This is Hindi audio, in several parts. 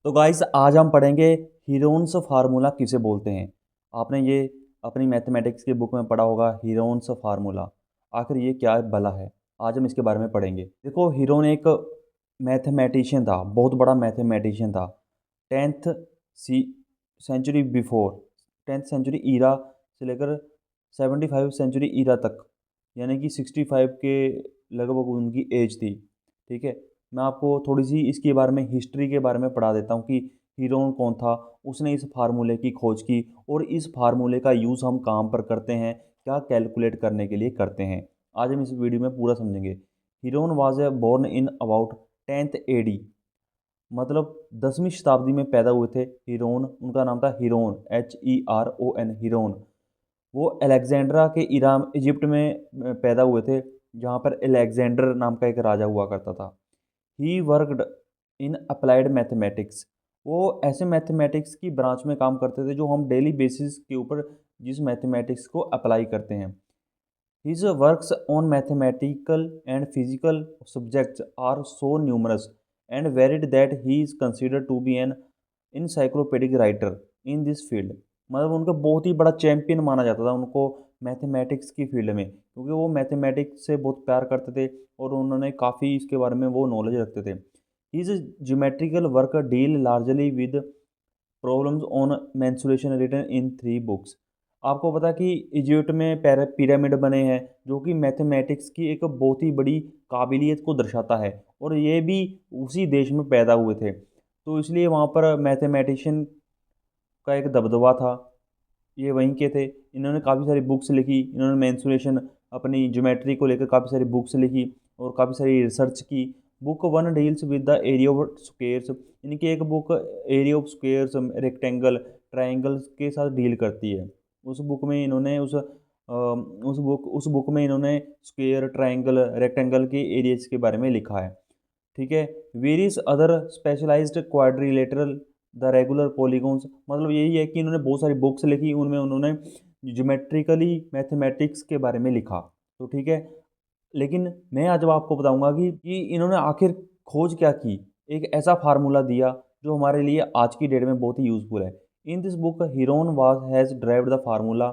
तो गाइस आज हम पढ़ेंगे हीरोन्स फार्मूला किसे बोलते हैं। आपने ये अपनी मैथमेटिक्स की बुक में पढ़ा होगा हीरोन्स फार्मूला। आखिर ये क्या भला है, आज हम इसके बारे में पढ़ेंगे। देखो, हीरोन एक मैथमेटिशियन था, बहुत बड़ा मैथमेटिशियन था। Tenth C century before, tenth century era से लेकर 75 सेंचुरी ईरा तक, यानी कि 65 के लगभग उनकी एज थी। ठीक है, मैं आपको थोड़ी सी इसके बारे में, हिस्ट्री के बारे में पढ़ा देता हूँ कि हीरोन कौन था, उसने इस फार्मूले की खोज की और इस फार्मूले का यूज़ हम काम पर करते हैं, क्या कैलकुलेट करने के लिए करते हैं। आज हम इस वीडियो में पूरा समझेंगे। Heron was a born in about 10th AD, मतलब 10वीं शताब्दी में पैदा हुए थे हीरोन। उनका नाम था हीरोन, HERON, हीरोन। वो अलेक्जेंड्रा के ईरान इजिप्ट में पैदा हुए थे, जहाँ पर अलेक्जेंडर नाम का एक राजा हुआ करता था। He worked in applied mathematics, वो ऐसे मैथमेटिक्स की ब्रांच में काम करते थे जो हम डेली बेसिस के ऊपर जिस मैथमेटिक्स को अप्लाई करते हैं। His works on mathematical and physical subjects are so numerous and varied that he is considered to be an encyclopedic writer in this field. मतलब उनको बहुत ही बड़ा चैंपियन माना जाता था उनको मैथमेटिक्स की फील्ड में, क्योंकि वो मैथमेटिक्स से बहुत प्यार करते थे और उन्होंने काफ़ी इसके बारे में वो नॉलेज रखते थे। His geometrical work deal largely with problems on mensuration written in 3 books. आपको पता कि इजिप्ट में पिरामिड बने हैं, जो कि मैथमेटिक्स की एक बहुत ही बड़ी काबिलियत को दर्शाता है, और ये भी उसी देश में पैदा हुए थे, तो इसलिए वहाँ पर मैथमेटिशियन का एक दबदबा था। ये वहीं के थे। इन्होंने काफ़ी सारी बुक्स लिखी, इन्होंने मेंसुरेशन, अपनी ज्योमेट्री को लेकर काफ़ी सारी बुक्स लिखी और काफ़ी सारी रिसर्च की। Book one deals with the area of squares, इनकी एक book area of squares, rectangle, triangles के साथ डील करती है। उस बुक में इन्होंने उस बुक में इन्होंने स्क्वेयर, ट्रायंगल, रेक्टेंगल के एरियाज के बारे में लिखा है। ठीक है। Various other specialised quadrilateral the regular polygons, मतलब यही है कि इन्होंने बहुत सारी बुक्स लिखी, उनमें उन्होंने ज्योमेट्रिकली मैथमेटिक्स के बारे में लिखा। तो ठीक है, लेकिन मैं आज अब आपको बताऊंगा कि इन्होंने आखिर खोज क्या की, एक ऐसा फार्मूला दिया जो हमारे लिए आज की डेट में बहुत ही यूजफुल है। In this book Heron was has derived the formula,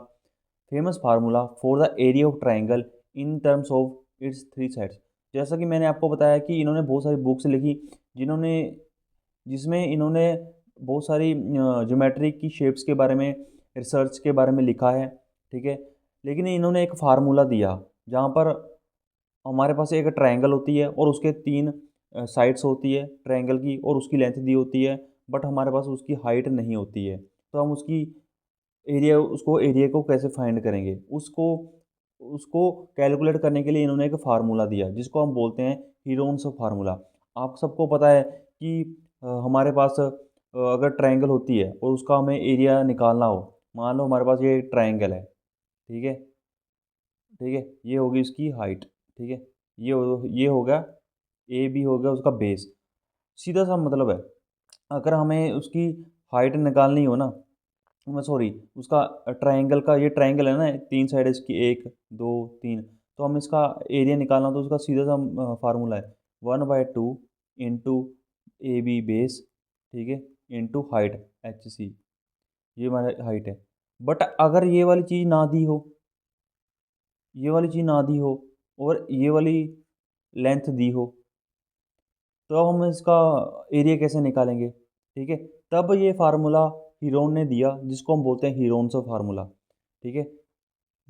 famous formula for the area of triangle in terms of its 3 sides. जैसा कि मैंने आपको बताया कि इन्होंने बहुत सारी बुक्स लिखी, जिन्होंने जिसमें इन्होंने बहुत सारी ज्योमेट्री की शेप्स के बारे में, रिसर्च के बारे में लिखा है। ठीक है, लेकिन इन्होंने एक फार्मूला दिया जहाँ पर हमारे पास एक ट्रायंगल होती है और उसके 3 साइड्स होती है ट्रायंगल की, और उसकी लेंथ दी होती है, बट हमारे पास उसकी हाइट नहीं होती है। तो हम उसको एरिया को कैसे फाइंड करेंगे, उसको उसको कैलकुलेट करने के लिए इन्होंने एक फार्मूला दिया जिसको हम बोलते हैं हीरोन्स फार्मूला। आप सबको पता है कि हमारे पास अगर ट्रायंगल होती है और उसका हमें एरिया निकालना हो, मान लो हमारे पास ये ट्रायंगल है। ठीक है, ठीक है, ये होगी इसकी हाइट। ठीक है, ये हो गया, ए बी हो गया उसका बेस। सीधा सा मतलब है, अगर हमें उसकी हाइट निकालनी हो ना, मैं सॉरी, उसका ट्रायंगल का, ये ट्रायंगल है ना, 3 साइड है इसकी, 1 2 3, तो हम इसका एरिया निकालना हो तो उसका सीधा सा फार्मूला है 1/2 इंटू ए बी बेस, ठीक है, इंटू हाइट HC। ये हमारी हाइट है। बट अगर ये वाली चीज़ ना दी हो, ये वाली चीज़ ना दी हो और ये वाली लेंथ दी हो, तो हम इसका एरिया कैसे निकालेंगे। ठीक है, तब ये फार्मूला हीरोन ने दिया जिसको हम बोलते हैं हीरोन्स फार्मूला। ठीक है,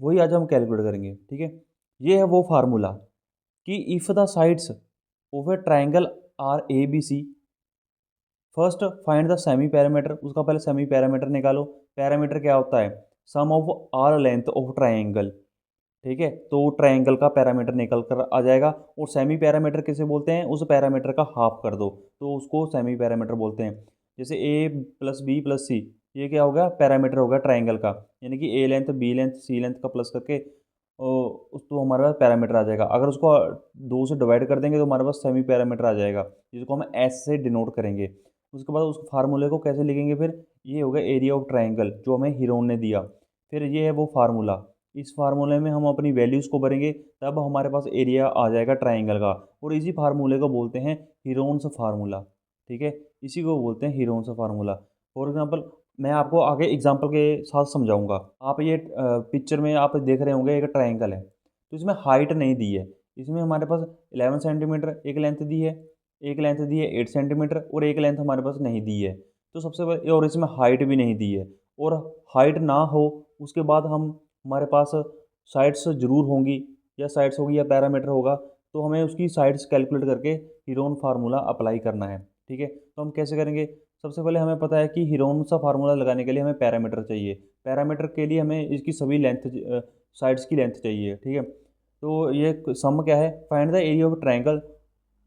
वही आज हम कैलकुलेट करेंगे। ठीक है, ये है वो फार्मूला कि if the sides of a triangle are ABC, first find the semi parameter, उसका पहले सेमी पैरामीटर निकालो। पैरामीटर क्या होता है, sum of are length of triangle. ठीक है, तो ट्रायंगल का पैरामीटर निकल कर आ जाएगा, और सेमी पैरामीटर किसे बोलते हैं, उस पैरामीटर का हाफ कर दो तो उसको सेमी पैरामीटर बोलते हैं। जैसे A+B+C, ये क्या हो गया, पैरामीटर हो गया ट्रायंगल का, यानी कि A length, B length, C length का प्लस करके उस तो हमारे पास पैरामीटर आ जाएगा। अगर उसको 2 से डिवाइड कर देंगे तो हमारे पास सेमी पैरामीटर आ जाएगा, जिसको हम S से डिनोट करेंगे। उसके बाद उस फार्मूले को कैसे लिखेंगे फिर, ये होगा एरिया ऑफ ट्रायंगल जो हमें हीरोन ने दिया। फिर ये है वो फार्मूला, इस फार्मूले में हम अपनी वैल्यूज़ को भरेंगे, तब हमारे पास एरिया आ जाएगा ट्राइंगल का, और इसी फार्मूले को बोलते हैं हीरोन्स फार्मूला। ठीक है, इसी को बोलते हैं हीरोन्स का फार्मूला। फॉर एग्जांपल मैं आपको आगे एग्जांपल के साथ समझाऊंगा। आप ये पिक्चर में आप देख रहे होंगे एक ट्रायंगल है, तो इसमें हाइट नहीं दी है। इसमें हमारे पास 11 सेंटीमीटर एक लेंथ दी है, एक लेंथ दी है 8 सेंटीमीटर, और एक लेंथ हमारे पास नहीं दी है। तो सबसे पहले, और इसमें हाइट भी नहीं दी है, और हाइट ना हो उसके बाद हम हमारे पास साइड्स जरूर होंगी, या साइड्स होगी या पैरामीटर होगा, तो हमें उसकी साइड्स कैलकुलेट करके हीरोन फार्मूला अप्लाई करना है। ठीक है, तो हम कैसे करेंगे? सबसे पहले हमें पता है कि हीरोन सा फार्मूला लगाने के लिए हमें पैरामीटर चाहिए। पैरामीटर के लिए हमें इसकी सभी लेंथ, साइड्स की लेंथ चाहिए। ठीक है, तो ये सम क्या है? Find the area of triangle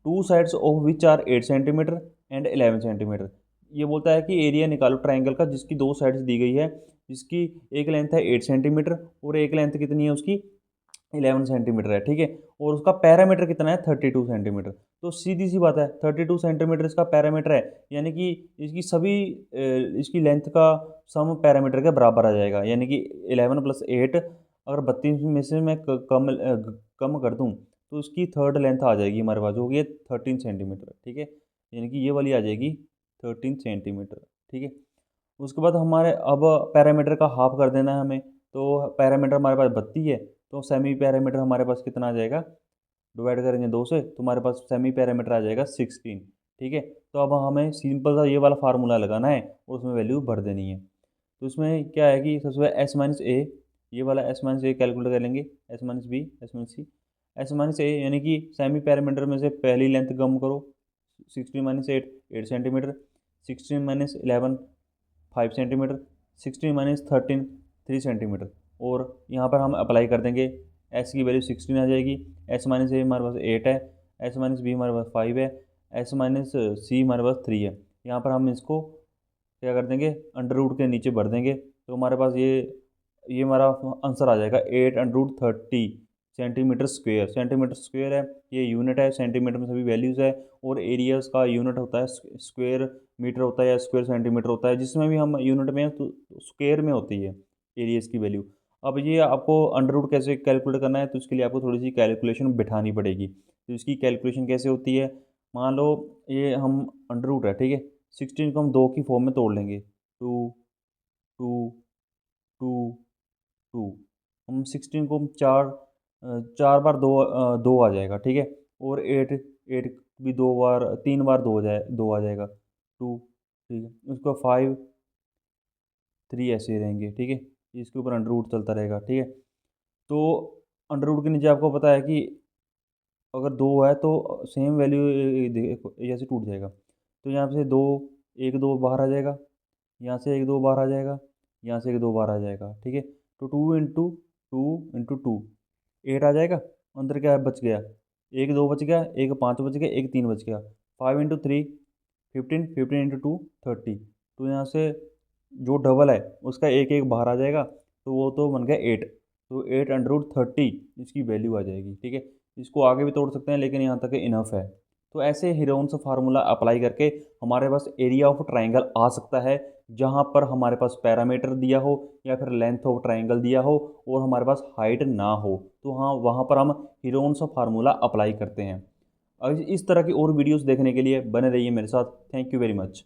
two sides of which are 8 centimetre and 11 centimetre. ये बोलता है कि एरिया निकालो ट्रायंगल का जिसकी दो साइड्स दी गई है, जिसकी एक लेंथ है 8 सेंटीमीटर और एक लेंथ कितनी है उसकी 11 सेंटीमीटर है। ठीक है, और उसका पैरामीटर कितना है 32 सेंटीमीटर। तो सीधी सी बात है, 32 सेंटीमीटर इसका पैरामीटर है, यानी कि इसकी सभी इसकी लेंथ का सम पैरामीटर के बराबर आ जाएगा। यानी कि 11 + 8, अगर 32 में से मैं कम कर दूं तो इसकी थर्ड लेंथ आ जाएगी हमारे पास, जो कि 13 सेंटीमीटर। ठीक है, यानी कि ये वाली आ जाएगी 13 सेंटीमीटर। ठीक है, उसके बाद हमारे अब पैरामीटर का हाफ कर देना है हमें। तो पैरामीटर हमारे पास 32 है, तो सेमी पैरामीटर हमारे पास कितना आ जाएगा? डिवाइड करेंगे 2 से तो हमारे पास सेमी पैरामीटर आ जाएगा 16। ठीक है, तो अब हमें सिंपल सा ये वाला फार्मूला लगाना है और उसमें वैल्यू भर देनी है। तो इसमें क्या है कि सबसे पहले एस माइनस ए, ये वाला एस माइनस ए कैलकुलेट कर लेंगे, s minus b, s minus c. S minus a यानी कि सेमी पैरामीटर में से पहली लेंथ कम करो, 16 minus 8 8 centimetre, 16 minus 11 5 centimetre, 16 minus 13 3 centimetre. और यहाँ पर हम अप्लाई कर देंगे, एस की वैल्यू 16 आ जाएगी, एस माइनस ए हमारे पास 8 है, एस माइनस बी हमारे पास 5 है, एस माइनस सी हमारे पास 3 है। यहाँ पर हम इसको क्या कर देंगे? अंडर रूट के नीचे भर देंगे, तो हमारे पास ये हमारा आंसर आ जाएगा 8/30 सेंटीमीटर स्क्वेयर। सेंटीमीटर स्क्वेयर है, ये यूनिट है, सेंटीमीटर में सभी वैल्यूज़ है, और एरियाज़ का यूनिट होता है स्क्वेयर मीटर होता है या स्क्वेयर सेंटीमीटर होता है, जिसमें भी हम यूनिट में तो स्क्वेयर में होती है एरियाज़ की वैल्यू। अब ये आपको अंडर रूट कैसे कैलकुलेट करना है, तो इसके लिए आपको थोड़ी सी कैलकुलेशन बिठानी पड़ेगी। तो इसकी कैलकुलेशन कैसे होती है? मान लो ये हम अंडर रूट है, ठीक है, 16 को हम 2 की फॉर्म में तोड़ लेंगे, 2 2 2 2। हम 16 को हम चार बार दो आ जाएगा। ठीक है, और 8 8 भी 2 बार, 3 बार 2 आ जाएगा 2। ठीक है, उसको 5 3 ऐसे ही रहेंगे। ठीक है, इसके ऊपर अंडर रूट चलता रहेगा। ठीक है, तो अंडर रूट के नीचे आपको पता है कि अगर 2 है तो सेम वैल्यू देखो ऐसे टूट जाएगा। तो यहाँ से 2 1 2 बाहर आ जाएगा, यहाँ से 1 2 बाहर आ जाएगा, यहाँ से 1 2 बाहर आ जाएगा। ठीक है, तो 2 × 2 8 आ जाएगा। अंदर क्या है? बच गया 1 2 बच गया, एक 5 बच गया, एक 3 बच गया। 5 × 3 15, 15 × 2 30। तो यहाँ से जो डबल है उसका एक एक बाहर आ जाएगा, तो वो तो बन गया 8। तो 8/30 इसकी वैल्यू आ जाएगी। ठीक है, इसको आगे भी तोड़ सकते हैं लेकिन यहाँ तक इनफ है। तो ऐसे हीरोन्स फार्मूला अप्लाई करके हमारे पास एरिया ऑफ ट्राइंगल आ सकता है, जहाँ पर हमारे पास पैरामीटर दिया हो या फिर लेंथ ऑफ ट्राइंगल दिया हो और हमारे पास हाइट ना हो, तो हाँ वहाँ पर हम हीरोन्स फार्मूला अप्लाई करते हैं। इस तरह की और वीडियोस देखने के लिए बने रहिए मेरे साथ। Thank you very much.